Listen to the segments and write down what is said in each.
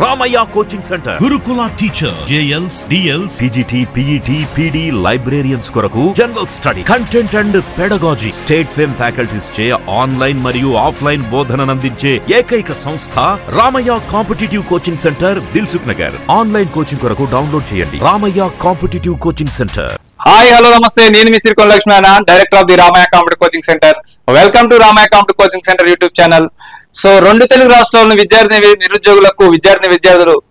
Ramayya coaching centre Gurukula teacher JLs, DLs, PGT, PET, PD librarians కొరకు general study content and pedagogy state fame faculties చే online మరియు offline బోధనను అందించే ఏకైక సంస్థ Ramayya competitive coaching centre Dilsukh Nagar. Online coaching కొరకు డౌన్లోడ్ చేయండి Ramayya competitive coaching centre. Hi hello నమస్తే, నేను మీ Sirikonda Lakshmi director of the Ramayya competitive coaching centre. Welcome to Ramayya competitive coaching centre YouTube channel. So రెండు తెలుగు రాష్ట్రాలను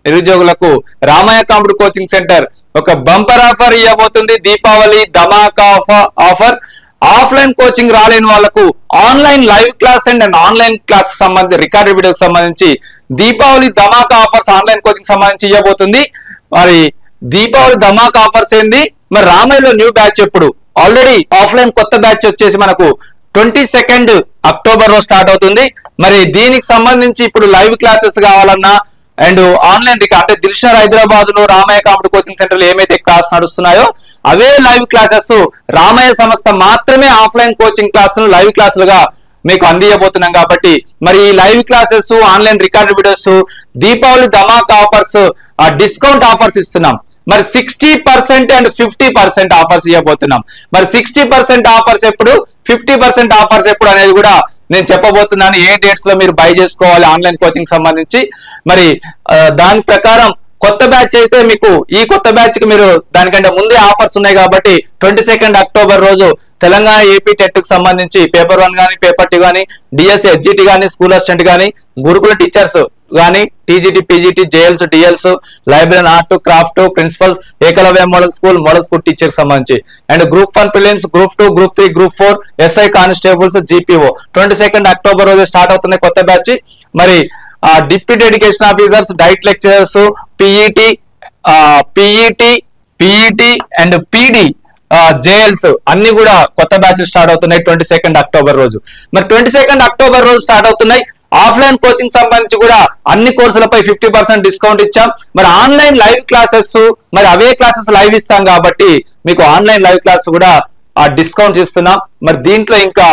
నిరుద్యోగులకు రామయ్య కాంపిటిటివ్ కోచింగ్ సెంటర్ ఒక bumper offer ఇవ్వబోతుంది. Deepavali Dhamaka offer. Offline coaching రాలేని వాళ్లకు online live class and online class సంబంధించి రికార్డెడ్ వీడియోకి సంబంధించి దీపావళి ధమాకా ఆఫర్స్ ఆన్లైన్ కోచింగ్ సంబంధించి ఇవ్వబోతుంది. మరి దీపావళి ధమాకా ఆఫర్స్ ఏంది, మరి రామయ్యలో న్యూ బ్యాచ్ ఎప్పుడు? ఆల్రెడీ ఆఫ్లైన్ కొత్త బ్యాచ్ వచ్చేసి మనకు 22 అక్టోబర్ లో స్టార్ట్ అవుతుంది. మరి దీనికి సంబంధించి ఇప్పుడు లైవ్ క్లాసెస్ కావాలన్నా అండ్ ఆన్లైన్ అంటే దిల్షర్ హైదరాబాద్ లో రామయ్య కాంపిటిటివ్ కోచింగ్ సెంటర్ లో ఏమైతే క్లాస్ నడుస్తున్నాయో అవే లైవ్ క్లాసెస్ రామయ్య సంస్థ మాత్రమే ఆఫ్లైన్ కోచింగ్ క్లాసులు లైవ్ క్లాసులుగా మీకు అందియబోతున్నాం. కాబట్టి మరి ఈ live classes online record videos Deepavali ధమాకా ఆఫర్స్ డిస్కౌంట్ ఆఫర్స్ ఇస్తున్నాం. మరి 60% అండ్ 50% ఆఫర్స్ ఇవ్వబోతున్నాం. మరి 60% ఆఫర్స్ ఎప్పుడు, 50% ఆఫర్స్ ఎప్పుడు అనేది కూడా నేను చెప్పబోతున్నాను. ఏ డేట్స్ లో మీరు బై చేసుకోవాలి ఆన్లైన్ కోచింగ్ సంబంధించి. మరి దాని ప్రకారం కొత్త బ్యాచ్ అయితే మీకు ఈ కొత్త బ్యాచ్ కి మీరు దానికంటే ముందే ఆఫర్స్ ఉన్నాయి. కాబట్టి 22 అక్టోబర్ రోజు తెలంగాణ ఏపీ టెట్ కి సంబంధించి పేపర్ 1 కానీ పేపర్ 2 కానీ డిఎస్సి HGT కానీ స్కూల్ అసిస్టెంట్ కానీ గురుకుల టీచర్స్ కానీ TGT, PGT, JLs, DLs, library art craft principals Eklavya model school teacher సంబంధించి and group 1 prelims, group 2, group 3, group 4 SI constables GPO 22 October రోజు స్టార్ట్ అవుతుంది కొత్త బ్యాచ్. మరి deputy education officers, DIET lecturers, PET and PD JLs అన్ని కూడా కొత్త batch start అవుతున్నాయి 22 October రోజు. మరి 22 అక్టోబర్ రోజు స్టార్ట్ అవుతున్నాయి. ఆఫ్లైన్ కోచింగ్ సంబంధించి కూడా అన్ని కోర్సులపై 50% డిస్కౌంట్ ఇచ్చాం. మరి ఆన్లైన్ లైవ్ క్లాసెస్ మరి అవే క్లాసెస్ లైవ్ ఇస్తాం కాబట్టి మీకు ఆన్లైన్ లైవ్ క్లాస్ కూడా డిస్కౌంట్ ఇస్తున్నాం. మరి దీంట్లో ఇంకా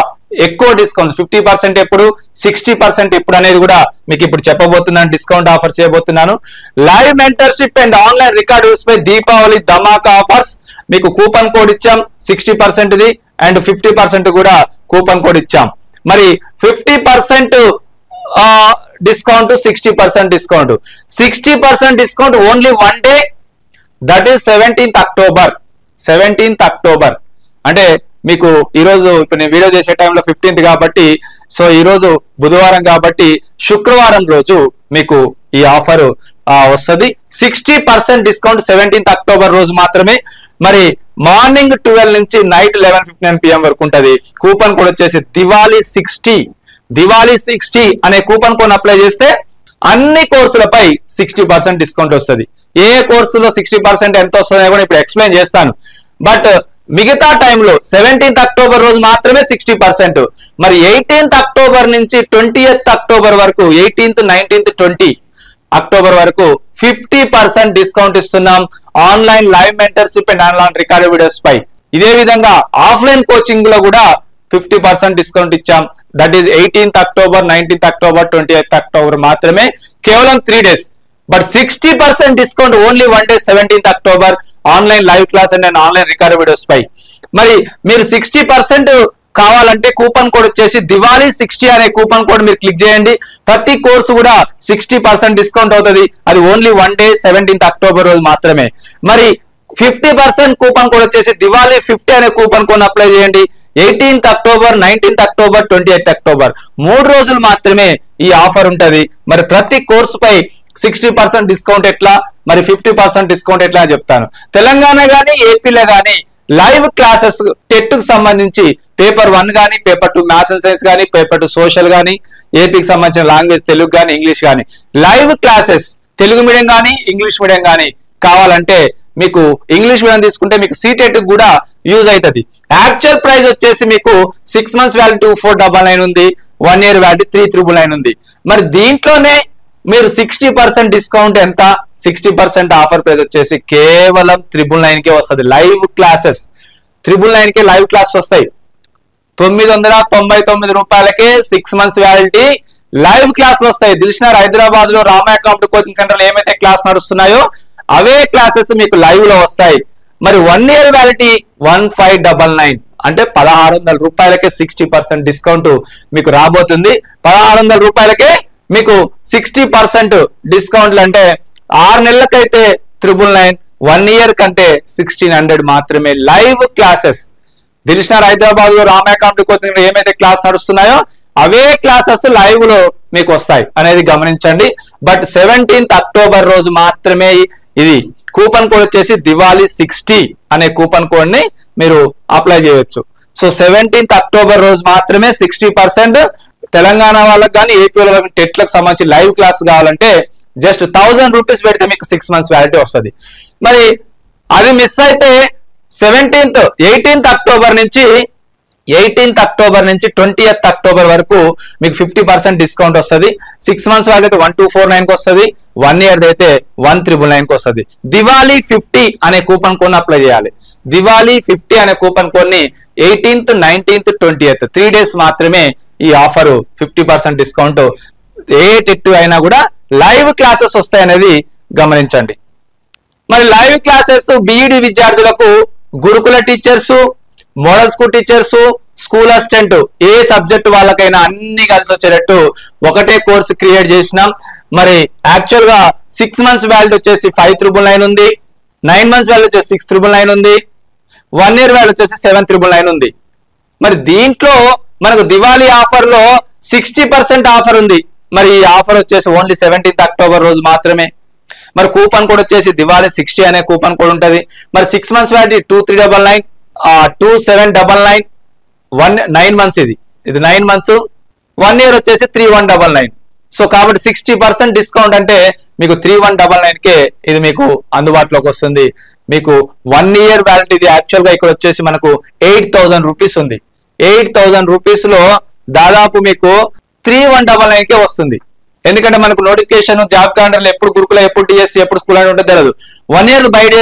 ఎక్కువ డిస్కౌంట్ 50% ఎప్పుడు, 60% ఎప్పుడు అనేది కూడా మీకు ఇప్పుడు చెప్పబోతున్నాను. డిస్కౌంట్ ఆఫర్స్ చేయబోతున్నాను. Live mentorship and online records పై దీపావళి ధమాకా ఆఫర్స్ మీకు కూపన్ కోడ్ ఇచ్చాం 60% అండ్ 50% కూడా కూపన్ కోడ్ ఇచ్చాం. మరి 50% discount, 60% discount. 60% discount only 1 day, that is 17th October. అంటే మీకు ఈరోజు ఇప్పుడు నేను వీడియో చేసే టైంలో 15th కాబట్టి, సో ఈరోజు బుధవారం కాబట్టి శుక్రవారం రోజు మీకు ఈ ఆఫర్ వస్తుంది. 60% డిస్కౌంట్ 17th అక్టోబర్ రోజు మాత్రమే. మరి మార్నింగ్ 12 నుంచి నైట్ 11:59 PM వరకు ఉంటుంది. కూపన్ కోడ్ వచ్చేసి దివాళీ 60 అనే కూపన్ కోడ్ అప్లై చేస్తే అన్ని కోర్సులపై 60% డిస్కౌంట్ వస్తుంది. ఏ కోర్సులో 60% ఎంత వస్తుందో కూడా ఇప్పుడు ఎక్స్ప్లెయిన్ చేస్తాను. బట్ మిగతా టైంలో 17th అక్టోబర్ రోజు మాత్రమే 60%. మరి 18th అక్టోబర్ నుంచి 20th అక్టోబర్ వరకు 18th, 19th, 20 అక్టోబర్ వరకు 50% డిస్కౌంట్ ఇస్తున్నాం online live mentorship and online recorded videos పై. ఇదే విధంగా ఆఫ్లైన్ కోచింగ్ లో కూడా 50% డిస్కౌంట్ ఇచ్చాం. That is 18th October, 19th October, 20th October మాత్రమే, కేవలం 3 days. But 60% discount only 1 day 17th October online live class and online record videos పై. మరి మీరు 60% కావాలంటే కూపన్ కోడ్ వచ్చేసి దివాళీ 60 అనే కూపన్ కోడ్ మీరు క్లిక్ చేయండి. ప్రతి కోర్సు కూడా 60% డిస్కౌంట్ అవుతుంది. అది ఓన్లీ 1 day 17th అక్టోబర్ రోజు మాత్రమే. మరి 50% కూపన్ కోడ్ వచ్చేసి దివాళీ 50 అనే కూపన్ కోడ్ అప్లై చేయండి. 18th October, 19th October, 20th October 3 రోజులు మాత్రమే ఈ ఆఫర్ ఉంటది. మరి ప్రతి కోర్సుపై 60% డిస్కౌంట్ ఎట్లా, మరి 50% డిస్కౌంట్ ఎట్లా చెప్తాను. తెలంగాణ గానీ ఏపీలో గానీ లైవ్ క్లాసెస్ టెట్ కు సంబంధించి పేపర్ 1 కానీ పేపర్ 2 మ్యాథ్స్ అండ్ సైన్స్ కానీ పేపర్ 2 సోషల్ కానీ ఏపీకి సంబంధించిన లాంగ్వేజ్ తెలుగు కానీ ఇంగ్లీష్ కానీ లైవ్ క్లాసెస్ తెలుగు మీడియం కానీ ఇంగ్లీష్ మీడియం కానీ కావాలంటే మీకు ఇంగ్లీష్ మీడియం తీసుకుంటే మీకు CTET కూడా యూజ్ అవుతుంది. యాక్చువల్ ప్రైస్ వచ్చేసి మీకు 6 months వ్యాలిటీ 2499 ఉంది, 1 year వ్యాలిటీ 3999 ఉంది. మరి దీంట్లోనే మీరు 60% డిస్కౌంట్ ఎంత, 60% ఆఫర్ ప్రైస్ వచ్చేసి కేవలం 999కే వస్తుంది. లైవ్ క్లాసెస్ 999కే లైవ్ క్లాస్ వస్తాయి. 999 రూపాయలకే 6 months వ్యాలిటీ లైవ్ క్లాసులు వస్తాయి. దిల్షనర్ హైదరాబాద్ లో రామయ్య కాంపిటేటివ్ కోచింగ్ సెంటర్ లో ఏమైతే క్లాస్ నడుస్తున్నాయో అవే క్లాసెస్ మీకు లైవ్ లో వస్తాయి. మరి 1 year వ్యాలిటీ 1599 అంటే 1600 రూపాయలకే 60% డిస్కౌంట్ మీకు రాబోతుంది. 1600 రూపాయలకే మీకు 60% డిస్కౌంట్లు అంటే 6 నెలలకైతే 999, 1 year కంటే 1600 మాత్రమే. లైవ్ క్లాసెస్ దిల్షనర్ హైదరాబాద్ లో రామయ్య కాంపిటేటివ్ కోచింగ్ సెంటర్ ఏమైతే క్లాస్ నడుస్తున్నాయో అవే క్లాసెస్ లైవ్ లో మీకు వస్తాయి అనేది గమనించండి. బట్ 17th October రోజు మాత్రమే ఇది కూపన్ కోడ్ వచ్చేసి దివాళీ 60 అనే కూపన్ కోడ్ ని మీరు అప్లై చేయొచ్చు. సో 17th October రోజు మాత్రమే 60%. తెలంగాణ వాళ్ళకి కానీ ఏపీ వాళ్ళకి టెట్లకు సంబంధించి లైవ్ క్లాస్ కావాలంటే జస్ట్ 1000 రూపీస్ పెడితే మీకు 6 months వ్యాలిటీ వస్తుంది. మరి అది మిస్ అయితే 18th October నుంచి 20th October వరకు మీకు 50% డిస్కౌంట్ వస్తుంది. 6 months వాళ్ళకి అయితే 1249 కి వస్తుంది. 1 year అయితే 1399 కి వస్తుంది. దివాళీ 50 అనే కూపన్ కోడ్ అప్లై చేయాలి. దివాళీ 50 అనే కూపన్ కోడ్ ని 18th, 19th, 20th 3 days మాత్రమే ఈ ఆఫర్ 50% డిస్కౌంట్. ఏ టెట్ అయినా కూడా లైవ్ క్లాసెస్ వస్తాయి అనేది గమనించండి. మరి లైవ్ క్లాసెస్ బీఈడి విద్యార్థులకు Gurukula teachers, model school teachers, school assistant ఏ సబ్జెక్ట్ వాళ్ళకైనా అన్ని కలిసి వచ్చేటట్టు ఒకటే కోర్సు క్రియేట్ చేసినాం. మరి యాక్చువల్ గా 6 months వ్యాలిటీ వచ్చేసి 5399 ఉంది, 9 months వ్యాలిటీ వచ్చేసి 6999 ఉంది, 1 year వ్యాలిటీ వచ్చేసి 7999 ఉంది. మరి దీంట్లో మనకు దివాళీ ఆఫర్ లో 60% ఆఫర్ ఉంది. మరి ఈ ఆఫర్ వచ్చేసి ఓన్లీ 17th October రోజు మాత్రమే. మరి కూపన్ కోడ్ వచ్చేసి దివాళీ 60 అనే కూపన్ కోడ్ ఉంటుంది. మరి 6 months వ్యాలిటీ 2399, 2799, 9 months ఇది 9 months, 1 year వచ్చేసి 3199. సో కాబట్టి 60% డిస్కౌంట్ అంటే మీకు 3199కే ఇది మీకు అందుబాటులోకి వస్తుంది. మీకు 1 year వ్యాలిటీ ఇది యాక్చువల్ గా ఇక్కడ వచ్చేసి మనకు 8000 రూపీస్ ఉంది. 8000 రూపీస్ లో దాదాపు మీకు 3199కే వస్తుంది. ఎందుకంటే మనకు నోటిఫికేషన్ జాబ్ క్యాలెండర్ ఎప్పుడు గురుకుల, ఎప్పుడు డిఎస్సి, ఎప్పుడు స్కూల్ అని ఉంటే తెలియదు. 1 year బయట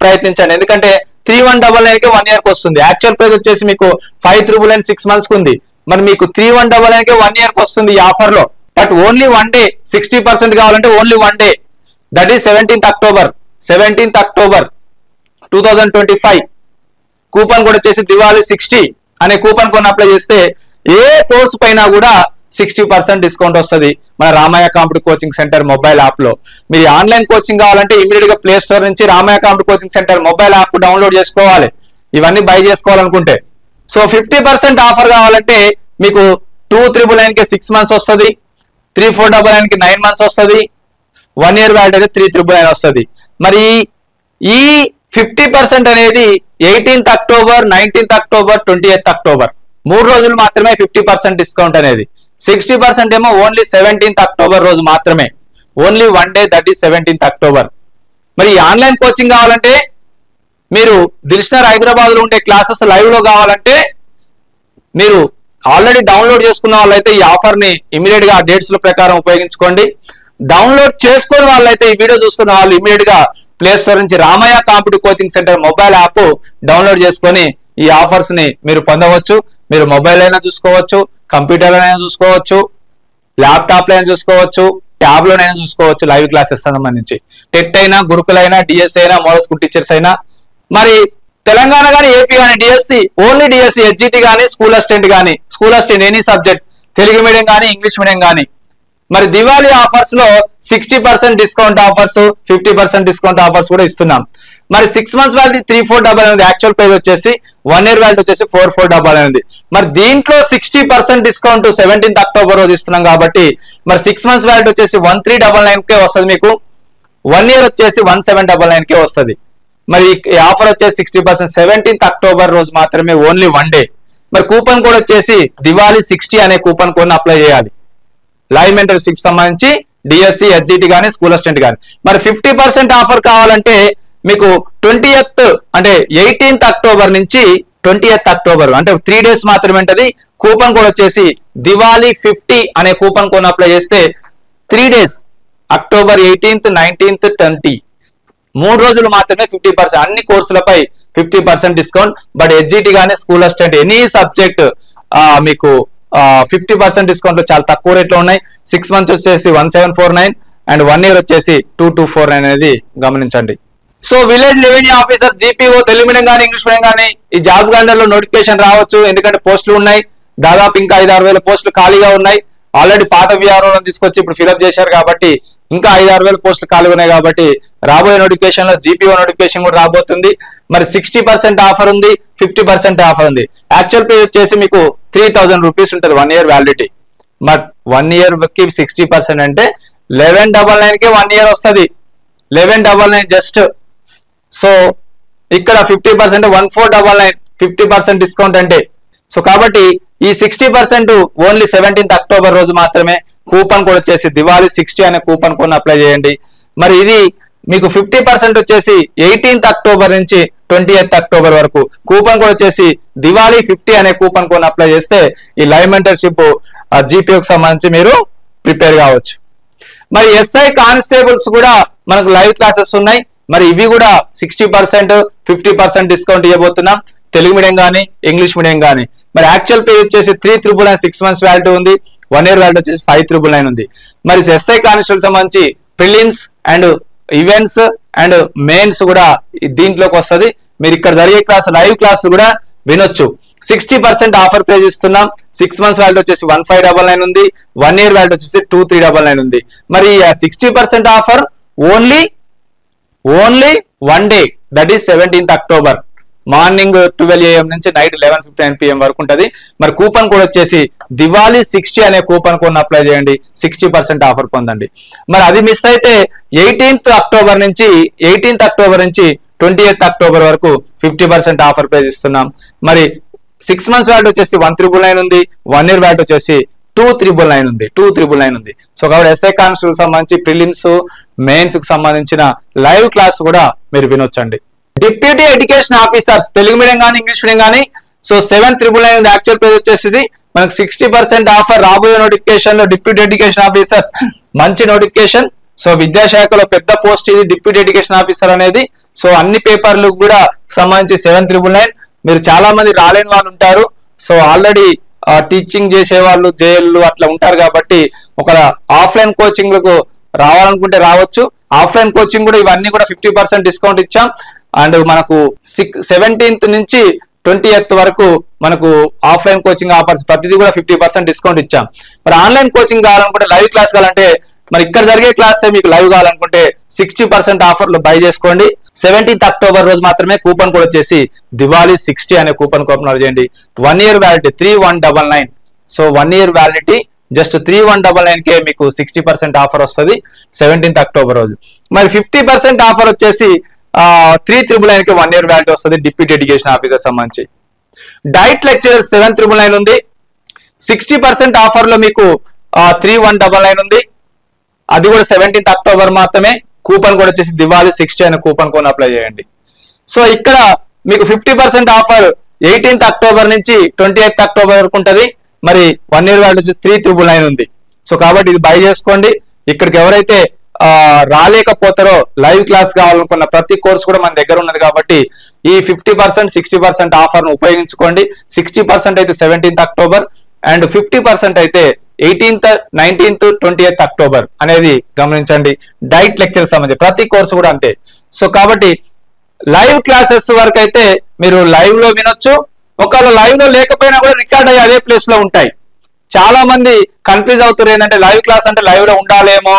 ప్రయత్నించండి. ఎందుకంటే 3199కే 1 year కి వస్తుంది. యాక్చువల్ ప్రైస్ వచ్చేసి మీకు 5399 6 months కి ఉంది. మరి మీకు 3199కే 1 year కి వస్తుంది ఈ ఆఫర్ లో. బట్ ఓన్లీ 1 day 60% కావాలంటే only 1 day, that is 17th October 2025. Coupon code వచ్చేసి దివాళీ 60 అనే కూపన్ కోడ్ అప్లై చేస్తే ఏ కోర్సు పైన కూడా 60% డిస్కౌంట్ వస్తుంది మన Ramaiah competitive coaching centre mobile app లో. మీరు ఆన్లైన్ కోచింగ్ కావాలంటే ఇమీడియట్ గా ప్లే స్టోర్ నుంచి Ramaiah competitive coaching centre mobile app download చేసుకోవాలి ఇవన్నీ బై చేసుకోవాలనుకుంటే. సో 50% ఆఫర్ కావాలంటే మీకు 2399కి 6 months వస్తుంది, 3499కి 9 months వస్తుంది, 1 year వ్యాలిటీ అయితే 3999 వస్తుంది. మరి ఈ 50% అనేది 18th October, 19th October, 20th October 3 రోజులు మాత్రమే 50% డిస్కౌంట్ అనేది. 60% ఏమో ఓన్లీ 17th October రోజు మాత్రమే. Only 1 day, that is 17th October. మరి ఆన్లైన్ కోచింగ్ కావాలంటే మీరు దిల్షనర్ హైదరాబాద్ లో ఉండే క్లాసెస్ లైవ్ లో కావాలంటే మీరు ఆల్రెడీ డౌన్లోడ్ చేసుకున్న వాళ్ళైతే ఈ ఆఫర్ ని ఇమీడియట్ గా డేట్స్ లో ప్రకారం ఉపయోగించుకోండి. డౌన్లోడ్ చేసుకున్న వాళ్ళైతే ఈ వీడియో చూస్తున్న వాళ్ళు ఇమీడియట్ గా ప్లే స్టోర్ నుంచి Ramaiah competitive coaching centre mobile app download చేసుకొని ఈ ఆఫర్స్ ని మీరు పొందవచ్చు. మీరు మొబైల్ అయినా చూసుకోవచ్చు, కంప్యూటర్ అయినా చూసుకోవచ్చు, ల్యాప్టాప్ లో అయినా చూసుకోవచ్చు, ట్యాబ్ లోనైనా చూసుకోవచ్చు. లైవ్ క్లాసెస్ సంబంధించి టెట్ అయినా, గురుకులైనా, డిఎస్సి అయినా, మోడల్ స్కూల్ టీచర్స్ అయినా, మరి తెలంగాణ కానీ, ఏపీ కానీ డిఎస్సి, ఓన్లీ డిఎస్సి, హెచ్జిటి కానీ, స్కూల్ అసిస్టెంట్ కానీ, school assistant any subject, Telugu medium కానీ, ఇంగ్లీష్ మీడియం కానీ. మరి దివాళీ ఆఫర్స్ లో 60% డిస్కౌంట్ ఆఫర్స్, 50% డిస్కౌంట్ ఆఫర్స్ కూడా ఇస్తున్నాం. మరి 6 months వ్యాలిటీ 3499 యాక్చువల్ ప్రైస్ వచ్చేసి, 1 year వ్యాలిటీ వచ్చేసి 4499. మరి దీంట్లో 60% డిస్కౌంట్ 17th October రోజు ఇస్తున్నాం కాబట్టి మరి 6 months వ్యాలిటీ వచ్చేసి 1399కే వస్తుంది మీకు. 1 year వచ్చేసి 1799కే వస్తుంది. మరి ఈ ఆఫర్ వచ్చేసి 60% 17th October రోజు మాత్రమే, ఓన్లీ 1 day. మరి కూపన్ కోడ్ వచ్చేసి దివాళీ 60 అనే కూపన్ కోడ్ అప్లై చేయాలి లైవ్ మెంటర్షిప్ సంబంధించి డిఎస్సి, హెచ్జిటి కానీ, స్కూల్ అసిస్టెంట్ కానీ. మరి 50% ఆఫర్ కావాలంటే మీకు 20th అంటే 18th October నుంచి 20th October అంటే 3 days మాత్రమే ఉంటది. కూపన్ కోడ్ వచ్చేసి దివాళీ 50 అనే కూపన్ కోడ్ అప్లై చేస్తే 3 days October 18th, 19th, 20 3 రోజులు మాత్రమే 50% అన్ని కోర్సులపై 50% డిస్కౌంట్. బట్ హెచ్జిటి కానీ, స్కూల్ అసిస్టెంట్ ఎనీ సబ్జెక్ట్ మీకు 50% డిస్కౌంట్ లో చాలా తక్కువ రేట్ లో ఉన్నాయి. 6 months వచ్చేసి 1749 అండ్ 1 year వచ్చేసి 2249 అనేది గమనించండి. So village revenue officer GPO Telugu medium కానీ ఇంగ్లీష్ మీడియం కానీ ఈ జాబ్ క్యాలెండర్ లో నోటిఫికేషన్ రావచ్చు. ఎందుకంటే పోస్టులు ఉన్నాయి, దాదాపు ఇంకా 5-6 వేల పోస్టులు ఖాళీగా ఉన్నాయి. ఆల్రెడీ పాత విఆర్ఓలను తీసుకొచ్చి ఇప్పుడు ఫిల్అప్ చేశారు కాబట్టి ఇంకా 5-6 వేల పోస్టులు ఖాళీగా ఉన్నాయి. కాబట్టి రాబోయే నోటిఫికేషన్ లో జీపీఓ నోటిఫికేషన్ కూడా రాబోతుంది. మరి 60% ఆఫర్ ఉంది, 50% ఆఫర్ ఉంది. యాక్చువల్ పే వచ్చేసి మీకు 3000 రూపీస్ ఉంటుంది 1 year వ్యాలిడిటీ. బట్ 1 year కి 60% అంటే 1199 కి 1 year వస్తుంది. 1199 జస్ట్. సో ఇక్కడ 50% 1499 50% డిస్కౌంట్ అంటే. సో కాబట్టి ఈ 60% ఓన్లీ 17th October రోజు మాత్రమే. కూపన్ కోడ్ వచ్చేసి దివాళీ 60 అనే కూపన్ కోడ్ అప్లై చేయండి. మరి ఇది మీకు 50% వచ్చేసి 18th October నుంచి 20th October వరకు. కూపన్ కోడ్ వచ్చేసి దివాళీ 50 అనే కూపన్ కోడ్ అప్లై చేస్తే ఈ లైవ్ మెంటర్షిప్ జీపీఓకి సంబంధించి మీరు ప్రిపేర్ కావచ్చు. మరి ఎస్ఐ కానిస్టేబుల్స్ కూడా మనకు లైవ్ క్లాసెస్ ఉన్నాయి. మరి ఇవి కూడా 60% 50% డిస్కౌంట్ ఇవ్వబోతున్నాం, తెలుగు మీడియం కానీ ఇంగ్లీష్ మీడియం కానీ. మరి యాక్చువల్ పే వచ్చేసి 3999 6 months వ్యాలిటీ ఉంది, 1 year వ్యాలిటీ వచ్చేసి 5999 ఉంది. మరి ఎస్ఐ కానిస్టేబుల్ సంబంధించి prelims and events and mains కూడా దీంట్లోకి వస్తుంది. మీరు ఇక్కడ జరిగే క్లాస్ లైవ్ క్లాస్ కూడా వినొచ్చు. 60% ఆఫర్ ప్రైజ్ ఇస్తున్నాం. 6 months వ్యాలిటీ వచ్చేసి 1599 ఉంది, 1 year వ్యాలిటీ వచ్చేసి 2399 ఉంది. మరి 60% offer only 1 day, that is 17th October morning 12 AM నుంచి నైట్ 11:59 PM వరకు ఉంటుంది. మరి కూపన్ కోడ్ వచ్చేసి దివాళీ 60 అనే కూపన్ కోడ్ అప్లై చేయండి, 60% ఆఫర్ పొందండి. మరి అది మిస్ అయితే 18th October నుంచి 20th October వరకు 50% ఆఫర్ ప్రైజ్ ఇస్తున్నాం. మరి 6 months వ్యాలిటీ వచ్చేసి 1999 ఉంది, 1 year వ్యాలిటీ వచ్చేసి 2399 ఉంది. సో కాబట్టి ఎస్ఐ కానిస్టేబుల్ సంబంధించి ప్రిలిమ్స్ మెయిన్స్ కి సంబంధించిన లైవ్ క్లాస్ కూడా మీరు వినొచ్చండి. Deputy education officers Telugu medium కానీ ఇంగ్లీష్ మీడియం కానీ. సో 7999 యాక్చువల్ ప్రైస్ వచ్చేసి మనకు 60% ఆఫర్. రాబోయే నోటిఫికేషన్ లో డిప్యూటీ ఎడ్యుకేషన్ ఆఫీసర్స్ మంచి నోటిఫికేషన్. సో విద్యాశాఖలో పెద్ద పోస్ట్ ఇది డిప్యూటీ ఎడ్యుకేషన్ ఆఫీసర్ అనేది. సో అన్ని పేపర్లకు కూడా సంబంధించి 7999. మీరు చాలా మంది రాలేని వాళ్ళు ఉంటారు. సో ఆల్రెడీ టీచింగ్ చేసే వాళ్ళు జేఎల్లు అట్లా ఉంటారు కాబట్టి ఒక ఆఫ్లైన్ కోచింగ్ లకు రావాలనుకుంటే రావచ్చు. ఆఫ్లైన్ కోచింగ్ కూడా ఇవన్నీ కూడా 50% డిస్కౌంట్ ఇచ్చాం. అండ్ మనకు 17th నుంచి 20th వరకు మనకు ఆఫ్లైన్ కోచింగ్ ఆఫర్స్ ప్రతిదీ కూడా 50% డిస్కౌంట్ ఇచ్చాం. మరి ఆన్లైన్ కోచింగ్ కావాలనుకుంటే లైవ్ క్లాస్ కావాలంటే మరి ఇక్కడ జరిగే క్లాస్ మీకు లైవ్ కావాలనుకుంటే 60% ఆఫర్లు బై చేసుకోండి. 17th October రోజు మాత్రమే. కూపన్ కోడ్ వచ్చేసి దివాళీ 60 అనే కూపన్ కోడ్ చేయండి. 1 year validity 3199. So 1 year validity just 3199 కే మీకు 60% ఆఫర్ వస్తుంది 17th October రోజు. మరి 50% ఆఫర్ వచ్చేసి 3999 కి 1 year వ్యాలిడిటీ వస్తుంది డిప్యూటీ ఎడ్యుకేషన్ ఆఫీసర్ సంబంధించి. డైట్ లెక్చరర్ 7999 ఉంది. 60% ఆఫర్ లో మీకు 3199 ఉంది. అది కూడా 17th October మాత్రమే. కూపన్ కోడ్ వచ్చేసి దివాళీ 60 అనే కూపన్ కోడ్ అప్లై చేయండి. సో ఇక్కడ మీకు 50% ఆఫర్ 18th October నుంచి 20th October వరకు ఉంటుంది. మరి 1 year వ్యాలిటీ వచ్చి 3999 ఉంది. సో కాబట్టి ఇది బై చేసుకోండి. ఇక్కడికి ఎవరైతే రాలేకపోతారో లైవ్ క్లాస్ కావాలనుకున్న ప్రతి కోర్స్ కూడా మన దగ్గర ఉన్నది కాబట్టి ఈ 50% 60% ఆఫర్ ను ఉపయోగించుకోండి. 60% అయితే 17th October అండ్ 50% అయితే 18th 19th 20th October అనేది గమనించండి. డైట్ లెక్చర్ సంబంధించి ప్రతి కోర్సు కూడా అంతే. సో కాబట్టి లైవ్ క్లాసెస్ వరకు అయితే మీరు లైవ్ లో వినొచ్చు. ఒకవేళ లైవ్ లో లేకపోయినా కూడా రికార్డ్ అయ్యి అదే ప్లేస్ లో ఉంటాయి. చాలా మంది కన్ఫ్యూజ్ అవుతారు ఏంటంటే లైవ్ క్లాస్ అంటే లైవ్ లో ఉండాలేమో,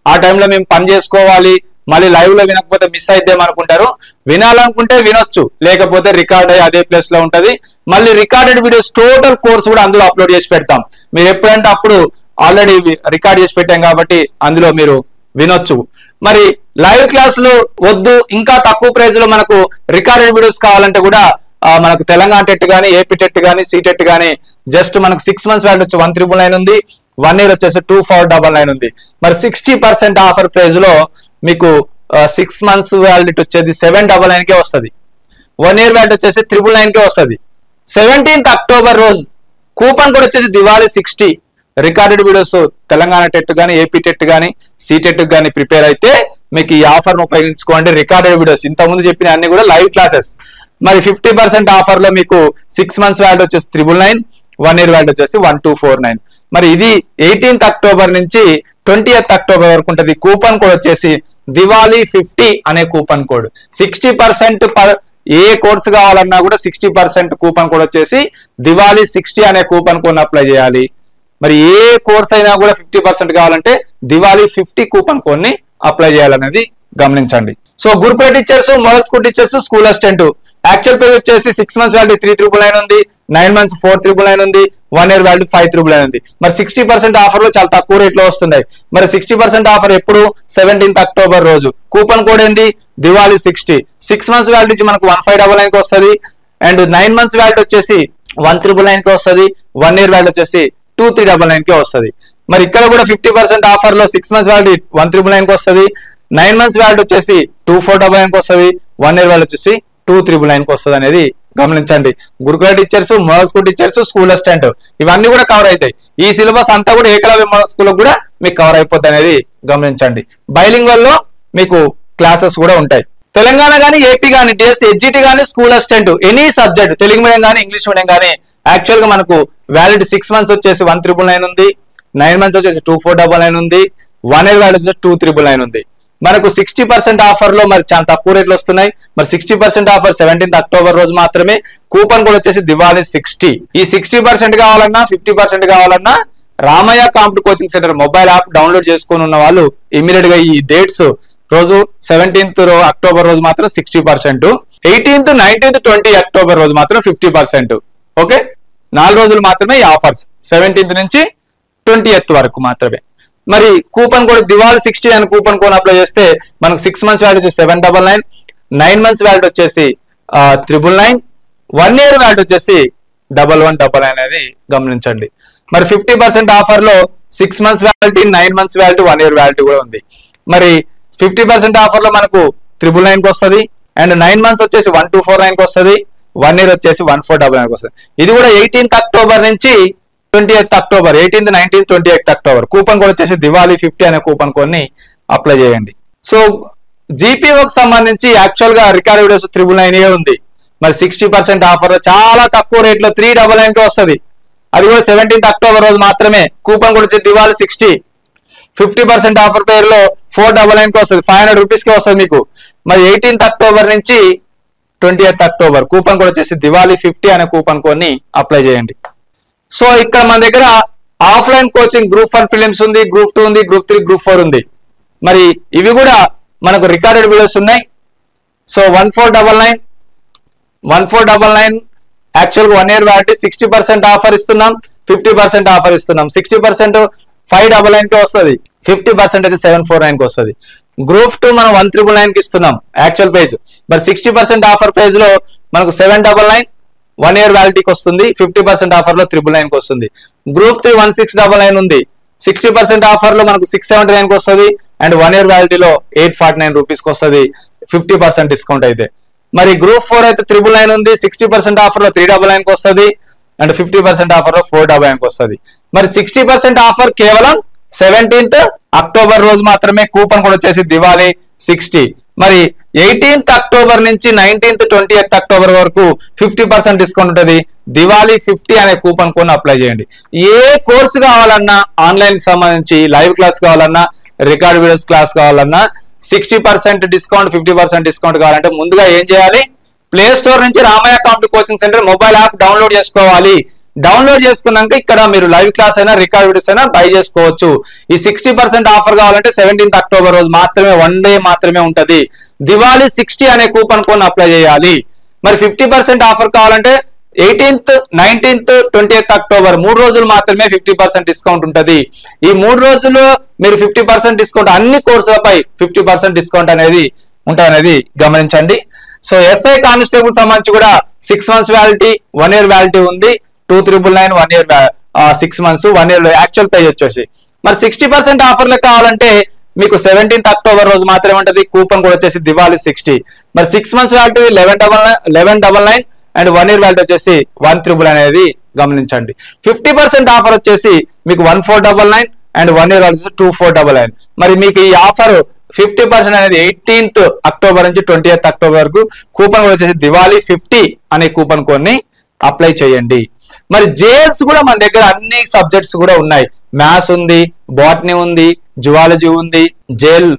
ఆ టైంలో మేము పని చేసుకోవాలి, మళ్ళీ లైవ్ లో వినకపోతే మిస్ అయిద్దాం అనుకుంటారు. వినాలనుకుంటే వినొచ్చు, లేకపోతే రికార్డ్ అయ్యి అదే ప్లేస్ లో ఉంటది. మళ్ళీ రికార్డెడ్ వీడియోస్ టోటల్ కోర్స్ కూడా అందులో అప్లోడ్ చేసి పెడతాం. మీరు ఎప్పుడంటే అప్పుడు ఆల్రెడీ రికార్డ్ చేసి పెట్టాం కాబట్టి అందులో మీరు వినొచ్చు. మరి లైవ్ క్లాసులు వద్దు, ఇంకా తక్కువ ప్రైజ్ లో మనకు రికార్డెడ్ వీడియోస్ కావాలంటే కూడా మనకు తెలంగాణ టెట్ కానీ ఏపీ టెట్ కానీ సీటెట్ కానీ జస్ట్ మనకు 6 months వ్యాలిటీ వచ్చి 1999 ఉంది. 1 year వచ్చేసి 2499 ఉంది. మరి 60% ఆఫర్ ప్రైజ్ లో మీకు 6 months వ్యాలిడిటీ వచ్చేది 799 కే వస్తుంది. 1 year వ్యాలిడిటీ వచ్చేసి 999 కే వస్తుంది. 17th October రోజు కూపన్ కూడా వచ్చేసి Diwali 60. Recorded videos Telangana TET కానీ ఏపీ టెట్ కానీ సీటెట్ కానీ ప్రిపేర్ అయితే మీకు ఈ ఆఫర్ ను ఉపయోగించుకోండి. రికార్డెడ్ వీడియోస్ ఇంతకుముందు చెప్పిన అన్ని కూడా లైవ్ క్లాసెస్. మరి 50% ఆఫర్ లో మీకు 6 months వ్యాలిడిటీ వచ్చేసి 999, 1 ఇయర్ వ్యాలిడ్ వచ్చేసి 1249. మరి ఇది 18th అక్టోబర్ నుంచి 20th అక్టోబర్ వరకు ఉంటుంది. కూపన్ కోడ్ వచ్చేసి దివాళీ 50 అనే కూపన్ కోడ్. 60% ఏ కోర్సు కావాలన్నా కూడా 60% కూపన్ కోడ్ వచ్చేసి దివాళీ 60 అనే కూపన్ కోడ్ అప్లై చేయాలి. మరి ఏ కోర్స్ అయినా కూడా 50% కావాలంటే దివాళీ 50 కూపన్ కోడ్ ని అప్లై చేయాలనేది గమనించండి. సో గురుకుల teachers, model school teachers, school assistant actual page వచ్చేసి 6 months వాల్యూ 3,999 ఉంది, 9 months 4,999 ఉంది, 1 year వాల్యూ 5,999 ఉంది. మరి 60% ఆఫర్ లో చాలా తక్కువ రేట్ లో వస్తున్నాయి. మరి 60% ఆఫర్ ఎప్పుడు? 17th అక్టోబర్ రోజు. కూపన్ కోడ్ ఏంటి? దివాళీ 60. 6 months వాల్యూ నుంచి మనకు 1599 కి వస్తుంది, అండ్ 9 months వాల్యూ వచ్చేసి 1999 కి వస్తుంది, 1 year వాల్యూ వచ్చేసి 2399 కి వస్తుంది. మరి ఇక్కడ కూడా 50% ఆఫర్ లో 6 months వాల్యూ 1999 కి వస్తుంది, 9 months వాల్యూ వచ్చేసి 2499 కి వస్తుంది, 1 year వాల్యూ వచ్చేసి 2399 కి వస్తుంది అనేది గమనించండి. గురుకుల teachers, model school teachers, school assistant ఇవన్నీ కూడా కవర్ అవుతాయి. ఈ సిలబస్ అంతా కూడా ఏకలవ్య మోడల్ స్కూల్ కూడా మీకు కవర్ అయిపోతుంది అనేది గమనించండి. బైలింగ్వల్ లో మీకు క్లాసెస్ కూడా ఉంటాయి. తెలంగాణ కానీ, ఏపీ కానీ, డిఎస్సి, హెచ్జిటి కానీ, school assistant any subject Telugu medium కానీ, ఇంగ్లీష్ మీడియం కానీ యాక్చువల్ గా మనకు వ్యాలిడ్ 6 months వచ్చేసి 1999 ఉంది, 9 months వచ్చేసి 2499 ఉంది, 1 year వ్యాలిడ్ వచ్చేసి 2399 ఉంది. మనకు 60% ఆఫర్ లో మరి చాలా తక్కువ రేట్లు వస్తున్నాయి. మరి 60% ఆఫర్ 17th అక్టోబర్ రోజు మాత్రమే. కూపన్ కూడా వచ్చేసి దివాళీ 60. ఈ 60% కావాలన్నా 50% కావాలన్నా Ramaiah competitive coaching centre mobile app download చేసుకుని ఉన్న వాళ్ళు ఇమీడియట్ గా ఈ డేట్స్ రోజు 17th అక్టోబర్ రోజు మాత్రం 60%, 18th, 19th, 20 అక్టోబర్ రోజు మాత్రం 50%. ఓకే, 4 రోజులు మాత్రమే ఈ ఆఫర్స్, 17th నుంచి 20th వరకు మాత్రమే. మరి కూపన్ కోడ్ దివాళీ 60 అని కూపన్ కోడ్ అప్లై చేస్తే మనకు 6 months వ్యాలిడ్ వచ్చేసి 799, 9 months వ్యాలిడ్ వచ్చేసి 999, 1 year వ్యాలిడ్ వచ్చేసి 1199 అనేది గమనించండి. మరి 50% ఆఫర్ లో 6 months validity, 9 months validity, 1 year validity కూడా ఉంది. మరి 50% ఆఫర్ లో మనకు 999 కి వస్తుంది, అండ్ 9 months వచ్చేసి 1249 కి వస్తుంది, 1 year వచ్చేసి 1499 కి వస్తుంది. ఇది కూడా 18th అక్టోబర్ నుంచి 20th October, 18th, 19th, 20th October. Coupon code వచ్చేసి దివాళీ 50 అనే కూపన్ కోడ్ ని అప్లై చేయండి. సో జీపీఓకి సంబంధించి యాక్చువల్ గా రికార్డ్ వీడియోస్ 999 ఉంది. మరి 60% ఆఫర్ లో చాలా తక్కువ రేట్ లో 399 కి వస్తుంది. అది కూడా 17th అక్టోబర్ రోజు మాత్రమే. కూపన్ కోడ్ వచ్చి దివాళీ 60. 50% ఆఫర్ పేరులో 499 కి వస్తుంది, 500 రూపీస్ కి వస్తుంది మీకు. మరి 18th అక్టోబర్ నుంచి 20th అక్టోబర్ కూపన్ కోడ్ వచ్చేసి దివాళీ 50 అనే కూపన్ కోడ్ ని అప్లై చేయండి. సో ఇక్కడ మన దగ్గర ఆఫ్లైన్ కోచింగ్ గ్రూప్ 1 ప్రిలిమ్స్ ఉంది, గ్రూప్ 2 ఉంది, గ్రూప్ 3, గ్రూప్ 4 ఉంది. మరి ఇవి కూడా మనకు రికార్డెడ్ వీడియోస్ ఉన్నాయి. సో 1499 యాక్చువల్ గా 1 year వ్యాలిడిటీ, 60% ఆఫర్ ఇస్తున్నాం, 50% ఆఫర్ ఇస్తున్నాం. 60% 599 కి వస్తుంది, 50% అయితే 749 కి వస్తుంది. గ్రూప్ 2 మనం 1999 కి ఇస్తున్నాం యాక్చువల్ పేజ్. మరి 60% ఆఫర్ పేజ్ లో మనకు 799, 1 year వ్యాలిడిటీకి వస్తుంది, 50% ఆఫర్ లో 999 కి వస్తుంది. గ్రూప్ 3 1699 ఉంది, 60% ఆఫర్ లో మనకు 679 కి వస్తుంది, అండ్ 1 year వ్యాలిడిటీలో 849 రూపీస్ కి వస్తుంది, 50% డిస్కౌంట్ అయితే. మరి గ్రూప్ 4 అయితే 999 ఉంది, 60% ఆఫర్ లో 399 కి వస్తుంది, అండ్ 50% ఆఫర్ లో 499 కి వస్తుంది. మరి 60% ఆఫర్ కేవలం 17th అక్టోబర్ రోజు మాత్రమే. కూపన్ కూడా వచ్చేసి దివాళీ 60. మరి 18th అక్టోబర్ నుంచి 19th, 20th అక్టోబర్ వరకు 50% డిస్కౌంట్ ఉంటుంది. దివాళీ 50 అనే కూపన్ కోడ్ అప్లై చేయండి. ఏ కోర్సు కావాలన్నా, ఆన్లైన్ కి సంబంధించి లైవ్ క్లాస్ కావాలన్నా, రికార్డ్ వీడియోస్ క్లాస్ కావాలన్నా 60% డిస్కౌంట్, 50% డిస్కౌంట్ కావాలంటే ముందుగా ఏం చేయాలి? ప్లే స్టోర్ నుంచి Ramaiah competitive coaching centre mobile app download చేసుకోవాలి. డౌన్లోడ్ చేసుకున్నాక ఇక్కడ మీరు లైవ్ క్లాస్ అయినా, రికార్డ్ వీడియోస్ అయినా బై చేసుకోవచ్చు. ఈ 60% ఆఫర్ కావాలంటే 17th అక్టోబర్ రోజు మాత్రమే, 1 day మాత్రమే ఉంటది. దివాళీ 60 అనే కూపన్ కోడ్ అప్లై చేయాలి. మరి 50% ఆఫర్ కావాలంటే 18th, 19th, 20th అక్టోబర్ 3 రోజులు మాత్రమే 50% డిస్కౌంట్ ఉంటది. ఈ 3 రోజులు మీరు 50% డిస్కౌంట్, అన్ని కోర్సులపై 50% డిస్కౌంట్ అనేది ఉంటుంది గమనించండి. సో ఎస్ఐ కానిస్టేబుల్ సంబంధించి కూడా 6 months వ్యాలిడిటీ, 1 year వ్యాలిడిటీ ఉంది, 2999, 1 year 6 months, 1 year actual page వచ్చేసి. మరి 60% ఆఫర్లు కావాలంటే మీకు 17th అక్టోబర్ రోజు మాత్రమే ఉంటుంది. కూపన్ కూడా వచ్చేసి దివాళీ 60. మరి 6 months validity 1199, and 1 year validity వచ్చేసి 1399 అనేది గమనించండి. 50% ఆఫర్ వచ్చేసి మీకు 1499, అండ్ 1 year వ్యాలిడిటీ 2499. మరి మీకు ఈ ఆఫర్ 50% అనేది 18th అక్టోబర్ నుంచి 20th అక్టోబర్ వరకు. కూపన్ కోడ్ వచ్చేసి దివాళీ 50 అనే కూపన్ కోడ్ ని అప్లై చేయండి. మరి జేఎల్స్ కూడా మన దగ్గర అన్ని సబ్జెక్ట్స్ కూడా ఉన్నాయి. మ్యాథ్స్ ఉంది, బాటనీ ఉంది, జువాలజీ ఉంది, జేఎల్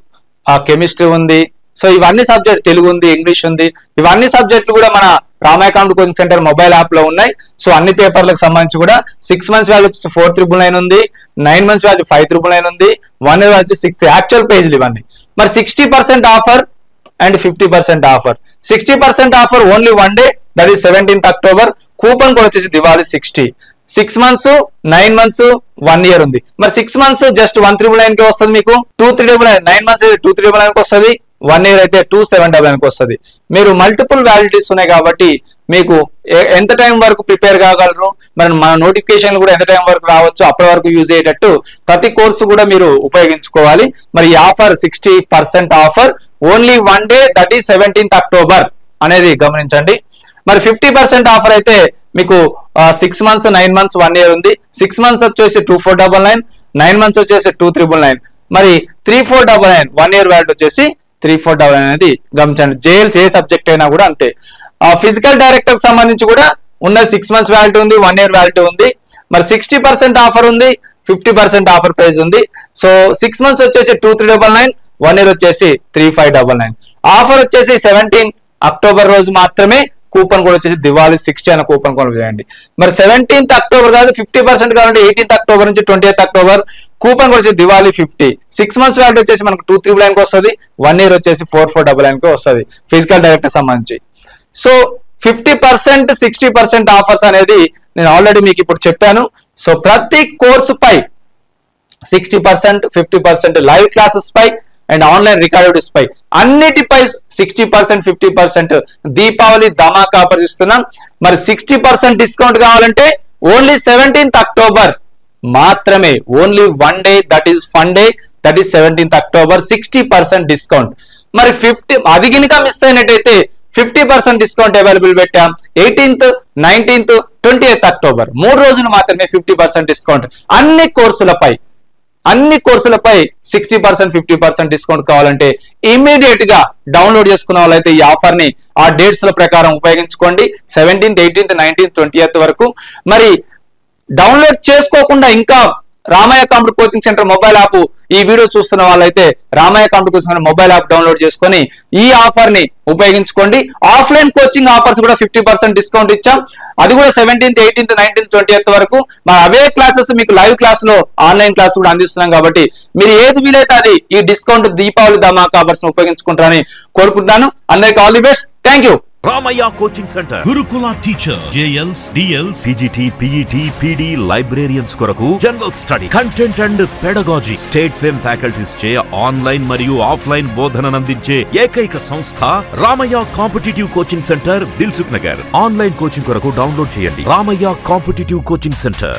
కెమిస్ట్రీ ఉంది. సో ఇవన్నీ సబ్జెక్ట్, తెలుగు ఉంది, ఇంగ్లీష్ ఉంది. ఇవన్నీ సబ్జెక్టులు కూడా మన Ramaiah competitive coaching centre mobile app లో ఉన్నాయి. సో అన్ని పేపర్లకు సంబంధించి కూడా 6 months వాల్యూ 4,999 ఉంది, 9 months వాల్యూ 5,999 ఉంది, 1 year వాల్యూ 6 యాక్చువల్ పేజీలు ఇవన్నీ. మరి 60% offer and 50% offer. 60% offer only 1 day, that is 17th October. Coupon code వచ్చేసి దివాళీ 60. 6 months, 9 months, 1 year ఉంది. మరి 6 months జస్ట్ 1,399 కి వస్తుంది మీకు, 2,399. 9 months 2,399 కి వస్తుంది, 1 year అయితే 2,799 కి వస్తుంది. మీరు మల్టిపుల్ వ్యాలిడిటీస్ ఉన్నాయి కాబట్టి మీకు ఎంత టైం వరకు ప్రిపేర్ కాగలరు, మరి మన నోటిఫికేషన్లు కూడా ఎంత టైం వరకు రావచ్చు, అప్పటి వరకు యూజ్ అయ్యేటట్టు ప్రతి కోర్సు కూడా మీరు ఉపయోగించుకోవాలి. మరి ఈ offer 60% offer only 1 day, that is 17th October అనేది గమనించండి. మరి 50% ఆఫర్ అయితే మీకు 6 months, 9 months, 1 year ఉంది. 6 months వచ్చేసి 2,499, 9 months వచ్చేసి 2,399, మరి 3,499, 1 year వాల్యూ వచ్చేసి 3,499 అనేది గమనించండి. జేఎల్స్ ఏ సబ్జెక్ట్ అయినా కూడా అంతే. ఫిజికల్ డైరెక్టర్ సంబంధించి కూడా ఉన్న 6 months వ్యాలిటీ ఉంది, 1 year వ్యాలిటీ ఉంది. మరి 60% ఆఫర్ ఉంది, 50% ఆఫర్ ప్రైస్ ఉంది. సో 6 months వచ్చేసి 2,399, 1 year వచ్చేసి 3,599. ఆఫర్ వచ్చేసి 17th October రోజు మాత్రమే. కూపన్ కోడ్ వచ్చేసి దివాళీ 60 అనే కూపన్ కోడ్ చేయండి. మరి 17th October కాదు, 50% కావాలంటే 18th October నుంచి 20th October. కూపన్ కోడ్ వచ్చేసి దివాళీ 50. 6 months వ్యాలిటీ వచ్చేసి మనకు 2,399 కి వస్తుంది, 1 year వచ్చేసి 4,499 కి వస్తుంది ఫిజికల్ డైరెక్టర్ సంబంధించి. సో 50%, 60% ఆఫర్స్ అనేది నేను ఆల్రెడీ మీకు ఇప్పుడు చెప్పాను. సో ప్రతి కోర్సు పై 60%, 50% లైవ్ క్లాసెస్ పై అండ్ ఆన్లైన్ రికార్డెడ్స్ పై అన్నిటిపై 60%, 50% దీపావళి ధమాకా ఆఫర్ ఇస్తున్నాం. మరి 60% డిస్కౌంట్ కావాలంటే ఓన్లీ 17th October మాత్రమే, only 1 day, that is fun day, that is 17th October. 60% discount. మరి 50 అది గినక మిస్ అయినట్టయితే 50% డిస్కౌంట్ అవైలబుల్ పెట్టాం. 18th, 19th, 20th October 3 రోజులు మాత్రమే 50% డిస్కౌంట్. అన్ని కోర్సులపై 60%, 50% డిస్కౌంట్ కావాలంటే ఇమీడియట్ గా డౌన్లోడ్ చేసుకున్న వాళ్ళైతే ఈ ఆఫర్ ని ఆ డేట్స్ ల ప్రకారం ఉపయోగించుకోండి. 17th, 18th, 19th, 20th వరకు. మరి డౌన్లోడ్ చేసుకోకుండా ఇంకా Ramaiah competitive coaching centre mobile app ఈ వీడియో చూస్తున్న వాళ్ళైతే Ramaiah competitive coaching centre mobile app download చేసుకొని ఈ ఆఫర్ ని ఉపయోగించుకోండి. ఆఫ్లైన్ కోచింగ్ ఆఫర్స్ కూడా 50% డిస్కౌంట్ ఇచ్చాం. అది కూడా 17th, 18th, 19th, 20th వరకు. మరి అవే క్లాసెస్ మీకు లైవ్ క్లాస్ లో ఆన్లైన్ క్లాస్ కూడా అందిస్తున్నాం కాబట్టి మీరు ఏది వీలైతే అది ఈ డిస్కౌంట్ దీపావళి ధమాకా ఆఫర్స్ ఉపయోగించుకుంటారని కోరుకుంటున్నాను. అందరికీ all the best. Thank you. Ramaiah coaching centre Gurukula teacher JLs, DLs, PGT, PET, PD librarians కొరకు general study, content and pedagogy state fame faculties చే ఆన్లైన్ మరియు ఆఫ్లైన్ బోధననందించే ఏకైక సంస్థ Ramaiah competitive coaching centre, Dilsukh Nagar. Online coaching కొరకు డౌన్లోడ్ చేయండి రామయ్య కాంపిటేటివ్ కోచింగ్ సెంటర్.